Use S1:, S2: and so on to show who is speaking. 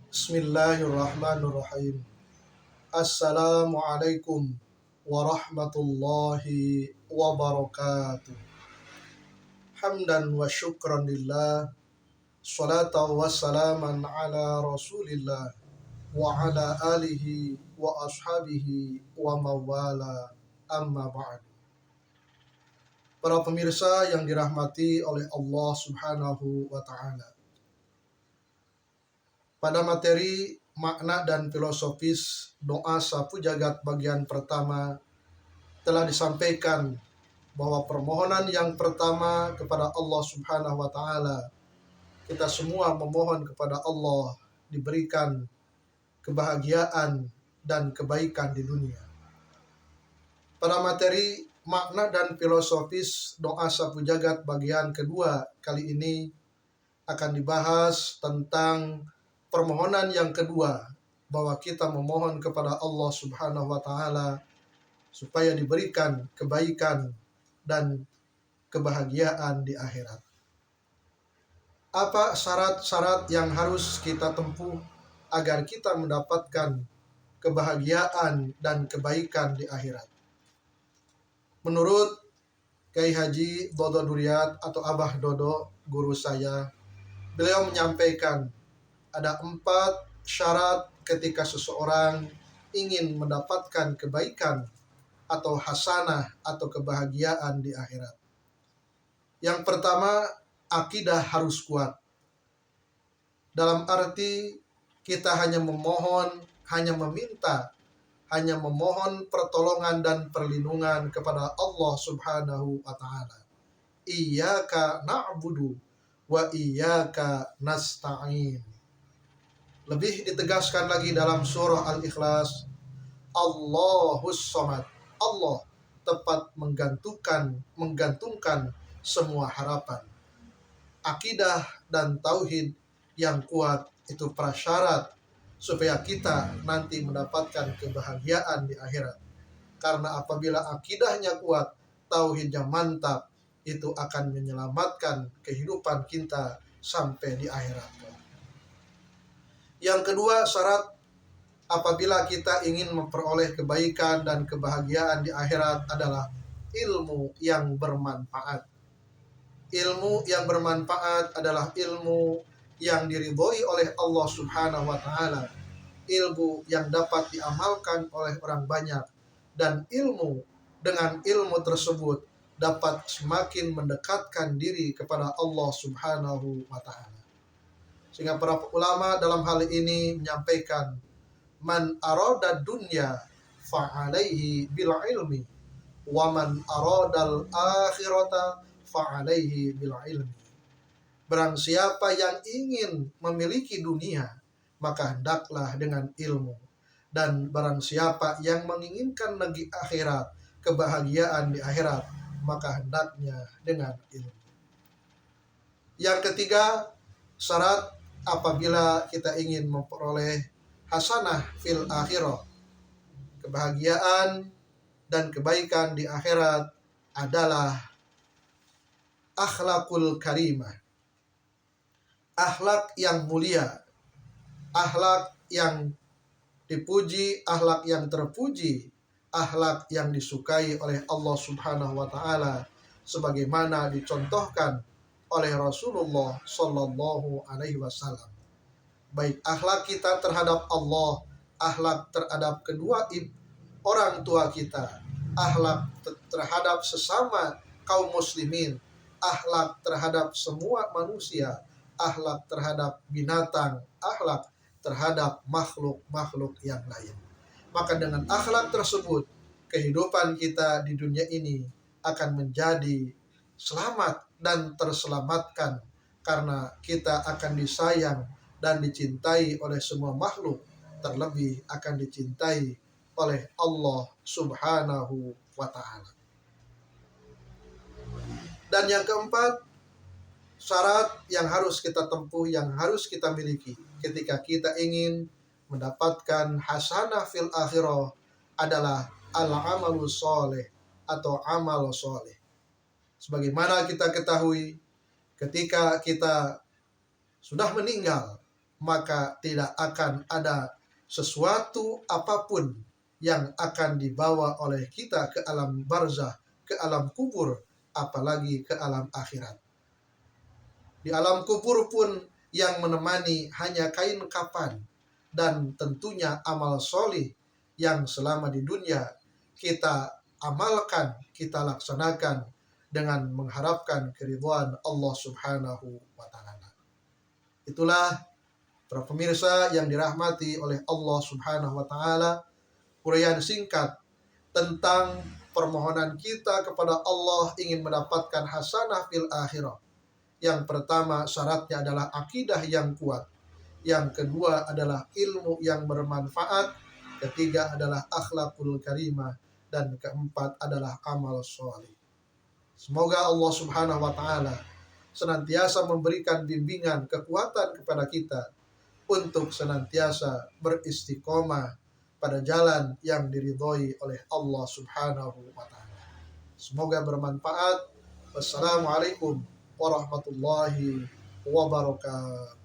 S1: Bismillahirrahmanirrahim. Assalamualaikum warahmatullahi wabarakatuh. Hamdan wa syukran lillah. Salatan wa salaman ala rasulillah. Wa ala alihi wa ashabihi wa mawala amma ba'd. Para pemirsa yang dirahmati oleh Allah subhanahu wa ta'ala. Pada materi makna dan filosofis doa sapu jagat bagian pertama telah disampaikan bahwa permohonan yang pertama kepada Allah Subhanahu wa taala, kita semua memohon kepada Allah diberikan kebahagiaan dan kebaikan di dunia. Pada materi makna dan filosofis doa sapu jagat bagian kedua kali ini akan dibahas tentang permohonan yang kedua, bahwa kita memohon kepada Allah Subhanahu wa taala supaya diberikan kebaikan dan kebahagiaan di akhirat. Apa syarat-syarat yang harus kita tempuh agar kita mendapatkan kebahagiaan dan kebaikan di akhirat? Menurut Kiai Haji Dodo Duriat atau Abah Dodo, guru saya, beliau menyampaikan ada 4 syarat ketika seseorang ingin mendapatkan kebaikan atau hasanah atau kebahagiaan di akhirat. Yang pertama, akidah harus kuat. Dalam arti kita hanya memohon, hanya meminta, hanya memohon pertolongan dan perlindungan kepada Allah Subhanahu wa taala. Iyyaka na'budu wa iyyaka nasta'in. Lebih ditegaskan lagi dalam surah Al-Ikhlas, Allahus Samad. Allah tepat menggantungkan semua harapan. Akidah dan tauhid yang kuat itu prasyarat supaya kita nanti mendapatkan kebahagiaan di akhirat. Karena apabila akidahnya kuat, tauhidnya mantap, itu akan menyelamatkan kehidupan kita sampai di akhirat. Yang kedua, syarat apabila kita ingin memperoleh kebaikan dan kebahagiaan di akhirat adalah ilmu yang bermanfaat. Ilmu yang bermanfaat adalah ilmu yang diridhoi oleh Allah Subhanahu wa taala. Ilmu yang dapat diamalkan oleh orang banyak, dan dengan ilmu tersebut dapat semakin mendekatkan diri kepada Allah Subhanahu wa taala. Sehingga para ulama dalam hal ini menyampaikan, man arada dunya fa'alaihi bil ilmi wa man aradal akhirata fa'alaihi bil ilmi. Barang siapa yang ingin memiliki dunia, maka hendaklah dengan ilmu. Dan barang siapa yang menginginkan negeri akhirat, kebahagiaan di akhirat, maka hendaknya dengan ilmu. Yang ketiga, syarat apabila kita ingin memperoleh hasanah fil akhirah, kebahagiaan dan kebaikan di akhirat adalah akhlakul karimah. Akhlak yang mulia, akhlak yang dipuji, akhlak yang terpuji, akhlak yang disukai oleh Allah Subhanahu wa taala sebagaimana dicontohkan oleh Rasulullah Sallallahu Alaihi Wasallam. Baik akhlak kita terhadap Allah, akhlak terhadap kedua orang tua kita, akhlak terhadap sesama kaum muslimin, akhlak terhadap semua manusia, akhlak terhadap binatang, akhlak terhadap makhluk-makhluk yang lain. Maka dengan akhlak tersebut, kehidupan kita di dunia ini akan menjadi selamat dan terselamatkan, karena kita akan disayang dan dicintai oleh semua makhluk, terlebih akan dicintai oleh Allah Subhanahu wa ta'ala. Dan yang keempat, syarat yang harus kita tempuh, yang harus kita miliki ketika kita ingin mendapatkan hasanah fil akhirah adalah al-amalu sholeh atau amal sholeh. Sebagaimana kita ketahui, ketika kita sudah meninggal, maka tidak akan ada sesuatu apapun yang akan dibawa oleh kita ke alam barzah, ke alam kubur, apalagi ke alam akhirat. Di alam kubur pun yang menemani hanya kain kafan dan tentunya amal solih yang selama di dunia kita amalkan, kita laksanakan dengan mengharapkan keridhaan Allah Subhanahu wa Ta'ala. Itulah para pemirsa yang dirahmati oleh Allah Subhanahu wa Ta'ala, uraian singkat tentang permohonan kita kepada Allah ingin mendapatkan hasanah fil akhirah. Yang pertama syaratnya adalah akidah yang kuat. Yang kedua adalah ilmu yang bermanfaat. Ketiga adalah akhlakul karimah. Dan keempat adalah amal sholih. Semoga Allah Subhanahu wa Ta'ala senantiasa memberikan bimbingan kekuatan kepada kita untuk senantiasa beristiqomah pada jalan yang diridhoi oleh Allah Subhanahu wa Ta'ala. Semoga bermanfaat. Wassalamualaikum warahmatullahi wabarakatuh.